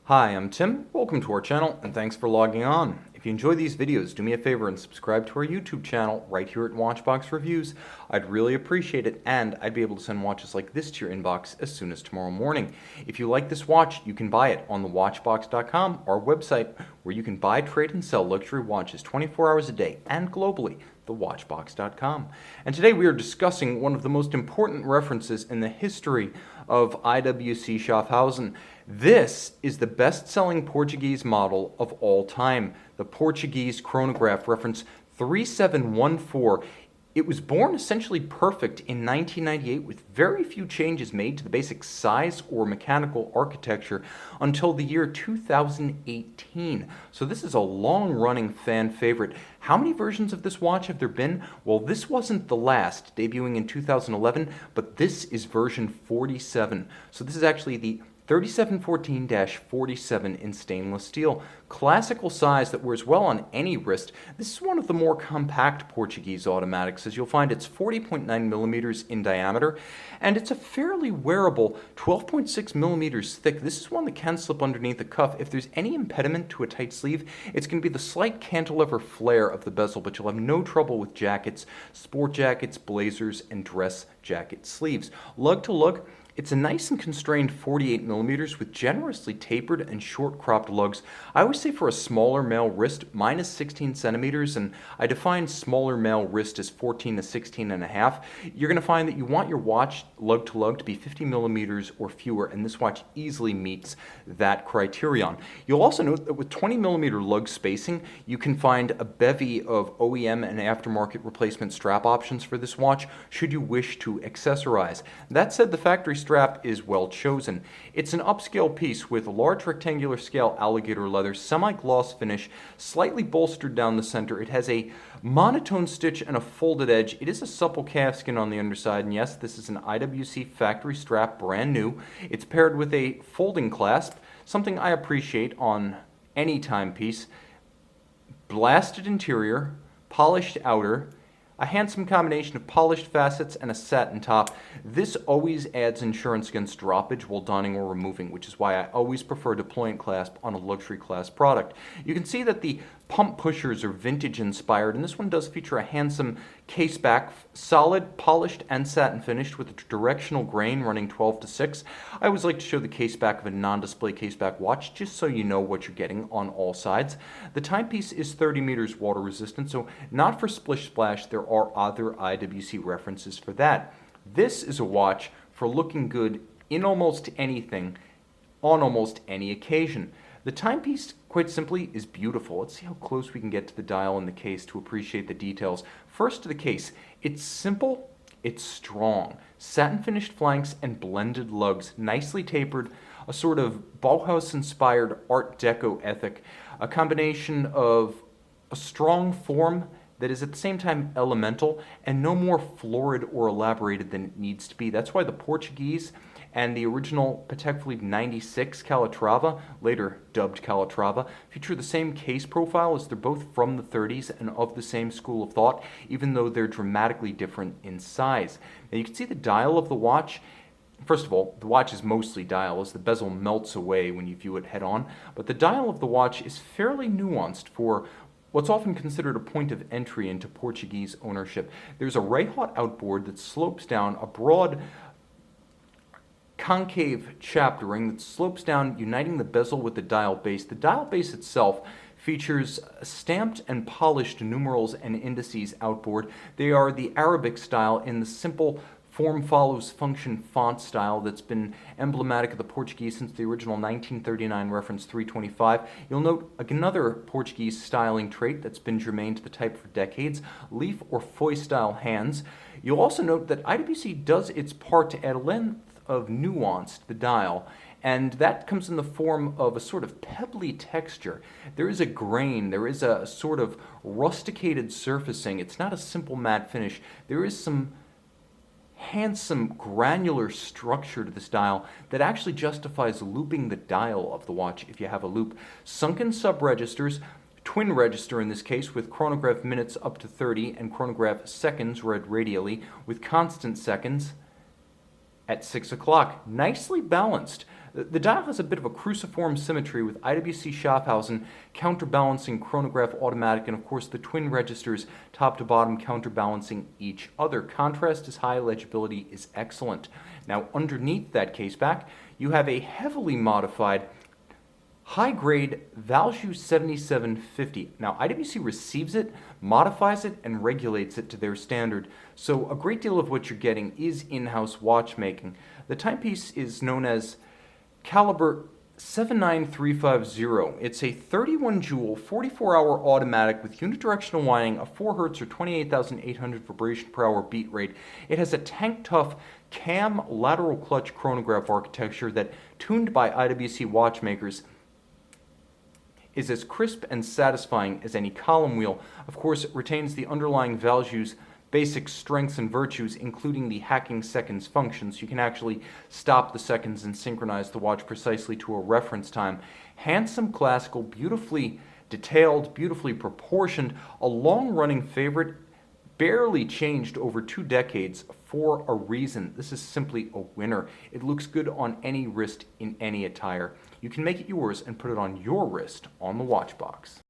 Hi, I'm Tim. Welcome to our channel and thanks for logging on. If you enjoy these videos, do me a favor and subscribe to our YouTube channel right here at Watchbox Reviews. I'd really appreciate it, and I'd be able to send watches like this to your inbox as soon as tomorrow morning. If you like this watch, you can buy it on thewatchbox.com, our website, where you can buy, trade, and sell luxury watches 24 hours a day and globally, thewatchbox.com. And today we are discussing one of the most important references in the history of IWC Schaffhausen. This is the best-selling Portuguese model of all time, the Portuguese Chronograph reference 3714. It was born essentially perfect in 1998 with very few changes made to the basic size or mechanical architecture until the year 2018. So this is a long-running fan favorite. How many versions of this watch have there been? Well, this wasn't the last, debuting in 2011, but this is version 47. So this is actually the 3714-47 in stainless steel. Classical size that wears well on any wrist. This is one of the more compact Portuguese automatics, as you'll find it's 40.9 millimeters in diameter, and it's a fairly wearable 12.6 millimeters thick. This is one that can slip underneath the cuff. If there's any impediment to a tight sleeve, it's going to be the slight cantilever flare of the bezel, but you'll have no trouble with jackets, sport jackets, blazers, and dress jacket sleeves. Lug to lug, it's a nice and constrained 48 millimeters with generously tapered and short cropped lugs. I always say for a smaller male wrist, mine is 16 centimeters, and I define smaller male wrist as 14 to 16 and a half. You're going to find that you want your watch lug to lug to be 50 millimeters or fewer, and this watch easily meets that criterion. You'll also note that with 20 millimeter lug spacing, you can find a bevy of OEM and aftermarket replacement strap options for this watch should you wish to accessorize. That said, the factory strap is well chosen. It's an upscale piece with large rectangular scale alligator leather, semi-gloss finish, slightly bolstered down the center. It has a monotone stitch and a folded edge. It is a supple calfskin on the underside, and yes, this is an IWC factory strap, brand new. It's paired with a folding clasp, something I appreciate on any timepiece. Blasted interior, polished outer, a handsome combination of polished facets and a satin top. This always adds insurance against droppage while donning or removing, which is why I always prefer deployant clasp on a luxury class product. You can see that the pump pushers are vintage inspired, and this one does feature a handsome caseback, solid, polished, and satin finished with a directional grain running 12 to 6. I always like to show the caseback of a non-display caseback watch just so you know what you're getting on all sides. The timepiece is 30 meters water resistant, so not for splish splash. There are other IWC references for that. This is a watch for looking good in almost anything, on almost any occasion. The timepiece, quite simply, is beautiful. Let's see how close we can get to the dial in the case to appreciate the details. First to the case. It's simple, it's strong. Satin finished flanks and blended lugs, nicely tapered, a sort of Bauhaus-inspired Art Deco ethic, a combination of a strong form that is at the same time elemental and no more florid or elaborated than it needs to be. That's why the Portuguese and the original Patek Philippe 96 Calatrava, later dubbed Calatrava, feature the same case profile as they're both from the 30s and of the same school of thought, even though they're dramatically different in size. Now you can see the dial of the watch. First of all, the watch is mostly dial as the bezel melts away when you view it head on, but the dial of the watch is fairly nuanced for what's often considered a point of entry into Portuguese ownership. There's a ray-hot outboard that slopes down a broad concave chapter ring that slopes down, uniting the bezel with the dial base. The dial base itself features stamped and polished numerals and indices outboard. They are the Arabic style in the simple form follows function font style that's been emblematic of the Portuguese since the original 1939 reference 325. You'll note another Portuguese styling trait that's been germane to the type for decades, leaf or foy style hands. You'll also note that IWC does its part to add a length of nuance to the dial, and that comes in the form of a sort of pebbly texture. There is a grain, there is a sort of rusticated surfacing. It's not a simple matte finish. There is some handsome granular structure to this dial that actually justifies looping the dial of the watch if you have a loop. Sunken sub-registers, twin register in this case with chronograph minutes up to 30 and chronograph seconds read radially with constant seconds at 6 o'clock. Nicely balanced. The dial has a bit of a cruciform symmetry with IWC Schaffhausen counterbalancing chronograph automatic, and of course the twin registers top to bottom counterbalancing each other. Contrast is high, legibility is excellent. Now underneath that caseback, you have a heavily modified high-grade Valjoux 7750. Now, IWC receives it, modifies it, and regulates it to their standard, so a great deal of what you're getting is in-house watchmaking. The timepiece is known as caliber 79350. It's a 31 joule, 44-hour automatic with unidirectional winding, a 4 Hz or 28,800 vibration per hour beat rate. It has a tank-tough cam lateral clutch chronograph architecture that, tuned by IWC watchmakers, is as crisp and satisfying as any column wheel. Of course, it retains the underlying Valjoux's basic strengths and virtues, including the hacking seconds function, so you can actually stop the seconds and synchronize the watch precisely to a reference time. Handsome, classical, beautifully detailed, beautifully proportioned, a long-running favorite, barely changed over 2 decades for a reason. This is simply a winner. It looks good on any wrist in any attire. You can make it yours and put it on your wrist on the watch box.